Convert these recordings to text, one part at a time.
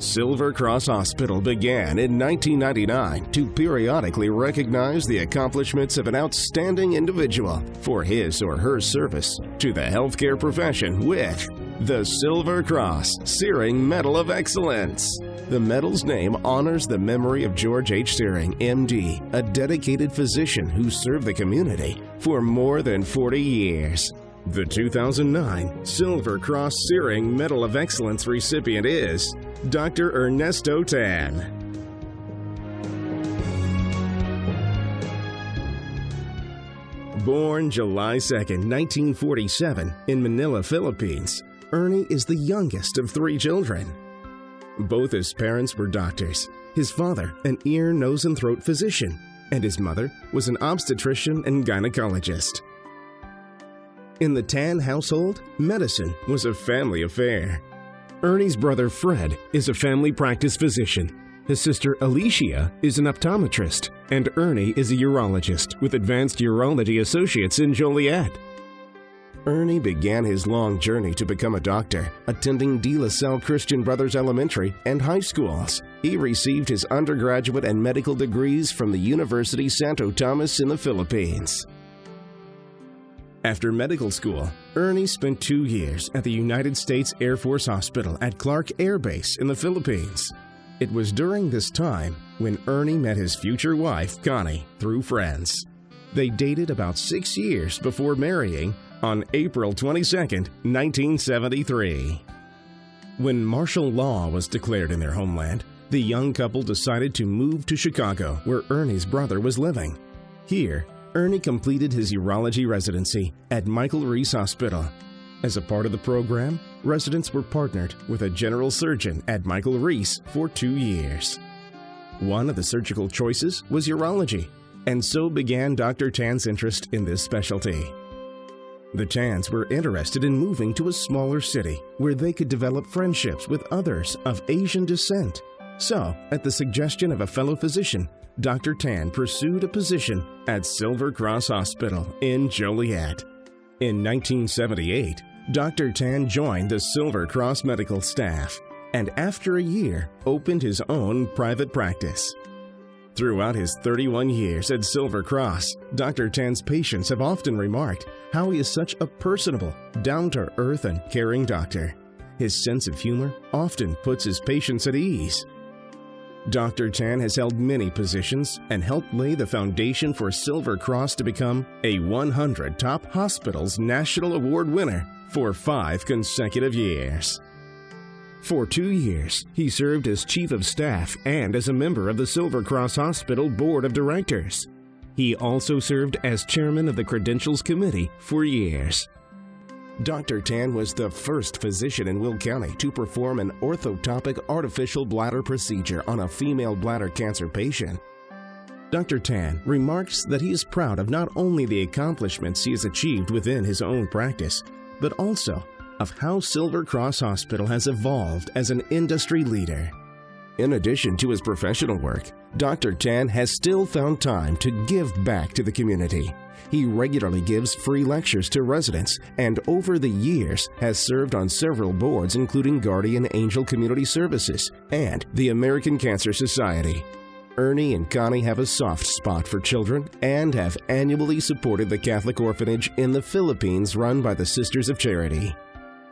Silver Cross Hospital began in 1999 to periodically recognize the accomplishments of an outstanding individual for his or her service to the healthcare profession with the Silver Cross Sehring Medal of Excellence. The medal's name honors the memory of George H. Sehring, M.D., a dedicated physician who served the community for more than 40 years. The 2009 Silver Cross Sehring Medal of Excellence recipient is Dr. Ernesto Tan. Born July 2, 1947, in Manila, Philippines, Ernie is the youngest of 3 children. Both his parents were doctors. His father, an ear, nose, and throat physician, and his mother was an obstetrician and gynecologist. In the Tan household, medicine was a family affair. Ernie's brother Fred is a family practice physician. His sister Alicia is an optometrist, and Ernie is a urologist with Advanced Urology Associates in Joliet. Ernie began his long journey to become a doctor, attending De La Salle Christian Brothers Elementary and high schools. He received his undergraduate and medical degrees from the University Santo Tomas in the Philippines. After medical school, Ernie spent 2 years at the United States Air Force Hospital at Clark Air Base in the Philippines. It was during this time when Ernie met his future wife, Connie, through friends. They dated about 6 years before marrying on April 22, 1973. When martial law was declared in their homeland, the young couple decided to move to Chicago, where Ernie's brother was living. Here, Ernie completed his urology residency at Michael Reese Hospital. As a part of the program, residents were partnered with a general surgeon at Michael Reese for 2 years. One of the surgical choices was urology, and so began Dr. Tan's interest in this specialty. The Tans were interested in moving to a smaller city where they could develop friendships with others of Asian descent. So, at the suggestion of a fellow physician, Dr. Tan pursued a position at Silver Cross Hospital in Joliet. In 1978, Dr. Tan joined the Silver Cross medical staff and after a year opened his own private practice. Throughout his 31 years at Silver Cross, Dr. Tan's patients have often remarked how he is such a personable, down-to-earth and caring doctor. His sense of humor often puts his patients at ease. Dr. Tan has held many positions and helped lay the foundation for Silver Cross to become a 100 Top Hospitals National Award winner for 5 consecutive years. For 2 years, he served as Chief of Staff and as a member of the Silver Cross Hospital Board of Directors. He also served as Chairman of the Credentials Committee for years. Dr. Tan was the first physician in Will County to perform an orthotopic artificial bladder procedure on a female bladder cancer patient. Dr. Tan remarks that he is proud of not only the accomplishments he has achieved within his own practice, but also of how Silver Cross Hospital has evolved as an industry leader. In addition to his professional work, Dr. Tan has still found time to give back to the community. He regularly gives free lectures to residents and over the years has served on several boards including Guardian Angel Community Services and the American Cancer Society. Ernie and Connie have a soft spot for children and have annually supported the Catholic orphanage in the Philippines run by the Sisters of Charity.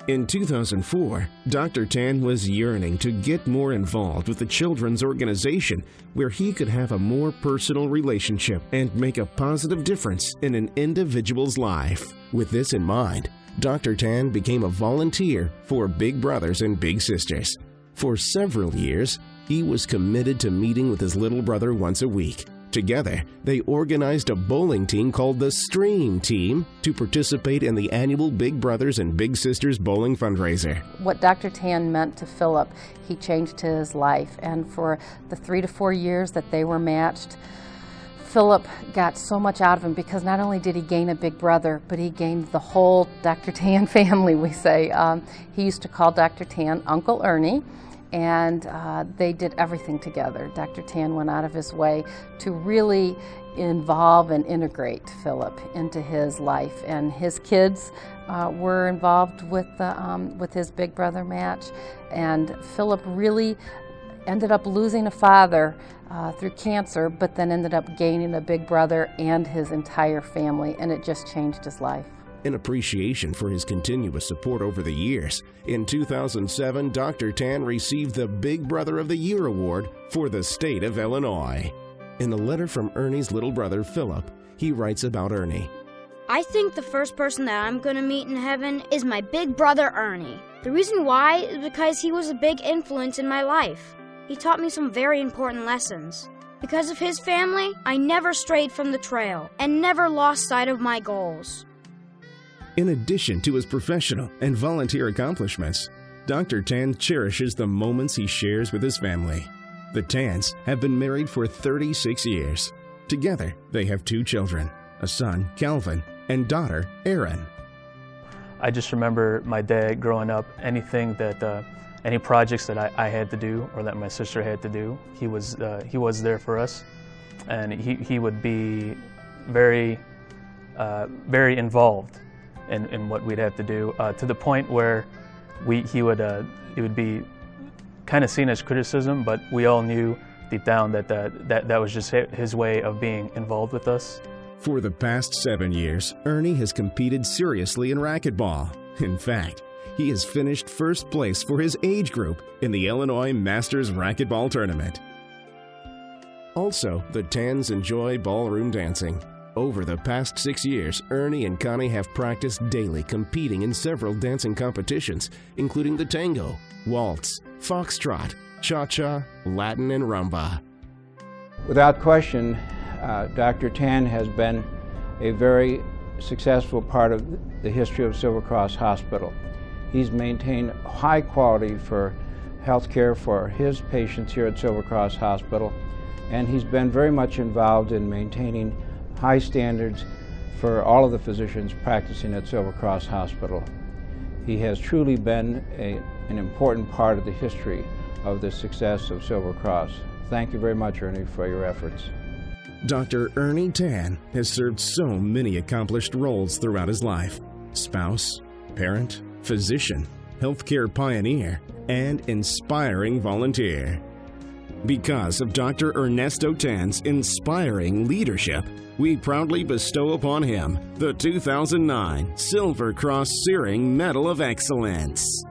In 2004, Dr. Tan was yearning to get more involved with the children's organization where he could have a more personal relationship and make a positive difference in an individual's life. With this in mind, Dr. Tan became a volunteer for Big Brothers and Big Sisters. For several years, he was committed to meeting with his little brother once a week. Together, they organized a bowling team called the Stream Team to participate in the annual Big Brothers and Big Sisters bowling fundraiser. What Dr. Tan meant to Philip, he changed his life. And for the 3 to 4 years that they were matched, Philip got so much out of him because not only did he gain a big brother, but he gained the whole Dr. Tan family, we say. He used to call Dr. Tan Uncle Ernie. And they did everything together. Dr. Tan went out of his way to really involve and integrate Philip into his life. And his kids were involved with his big brother match, and Philip really ended up losing a father through cancer, but then ended up gaining a big brother and his entire family, and it just changed his life. In appreciation for his continuous support over the years, in 2007, Dr. Tan received the Big Brother of the Year award for the state of Illinois. In a letter from Ernie's little brother, Philip, he writes about Ernie. I think the first person that I'm going to meet in heaven is my big brother Ernie. The reason why is because he was a big influence in my life. He taught me some very important lessons. Because of his family, I never strayed from the trail and never lost sight of my goals. In addition to his professional and volunteer accomplishments, Dr. Tan cherishes the moments he shares with his family. The Tans have been married for 36 years. Together, they have 2 children, a son, Calvin, and daughter, Erin. I just remember my dad growing up, any projects that I had to do or that my sister had to do, he was there for us, and he would be very involved in what we'd have to do, to the point where it would be kind of seen as criticism, but we all knew deep down that was just his way of being involved with us. For the past 7 years, Ernie has competed seriously in racquetball. In fact, he has finished first place for his age group in the Illinois Masters Racquetball Tournament. Also, the Tans enjoy ballroom dancing. Over the past 6 years, Ernie and Connie have practiced daily, competing in several dancing competitions, including the tango, waltz, foxtrot, cha-cha, Latin, and rumba. Without question, Dr. Tan has been a very successful part of the history of Silver Cross Hospital. He's maintained high quality for health care for his patients here at Silver Cross Hospital, and he's been very much involved in maintaining high standards for all of the physicians practicing at Silver Cross Hospital. He has truly been an important part of the history of the success of Silver Cross. Thank you very much, Ernie, for your efforts. Dr. Ernie Tan has served so many accomplished roles throughout his life: spouse, parent, physician, healthcare pioneer, and inspiring volunteer. Because of Dr. Ernesto Tan's inspiring leadership, we proudly bestow upon him the 2009 Silver Cross Sehring Medal of Excellence.